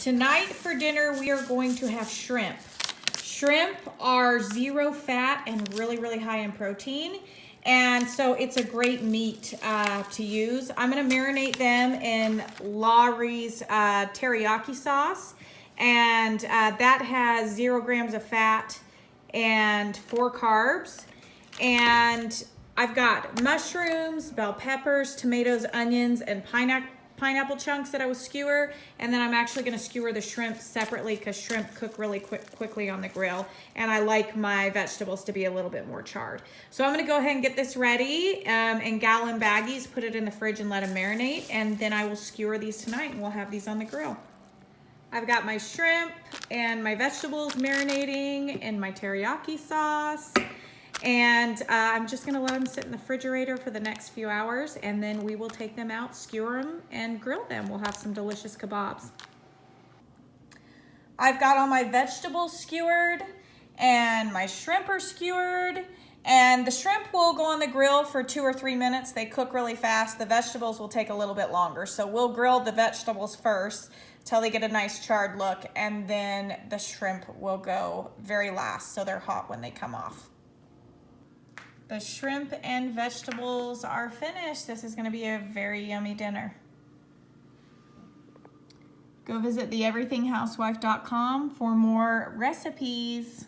Tonight for dinner, we are going to have shrimp. Shrimp are zero fat and really, really high in protein. And so it's a great meat to use. I'm gonna marinate them in Lawry's teriyaki sauce. And that has 0 grams of fat and 4 carbs. And I've got mushrooms, bell peppers, tomatoes, onions, and pineapple chunks that I will skewer. And then I'm actually gonna skewer the shrimp separately because shrimp cook really quickly on the grill. And I like my vegetables to be a little bit more charred. So I'm gonna go ahead and get this ready in gallon baggies, put it in the fridge and let them marinate. And then I will skewer these tonight and we'll have these on the grill. I've got my shrimp and my vegetables marinating in my teriyaki sauce. And I'm just gonna let them sit in the refrigerator for the next few hours, and then we will take them out, skewer them, and grill them. We'll have some delicious kebabs. I've got all my vegetables skewered, and my shrimp are skewered, and the shrimp will go on the grill for 2 or 3 minutes. They cook really fast. The vegetables will take a little bit longer. So we'll grill the vegetables first till they get a nice charred look, and then the shrimp will go very last, so they're hot when they come off. The shrimp and vegetables are finished. This is going to be a very yummy dinner. Go visit theeverythinghousewife.com for more recipes.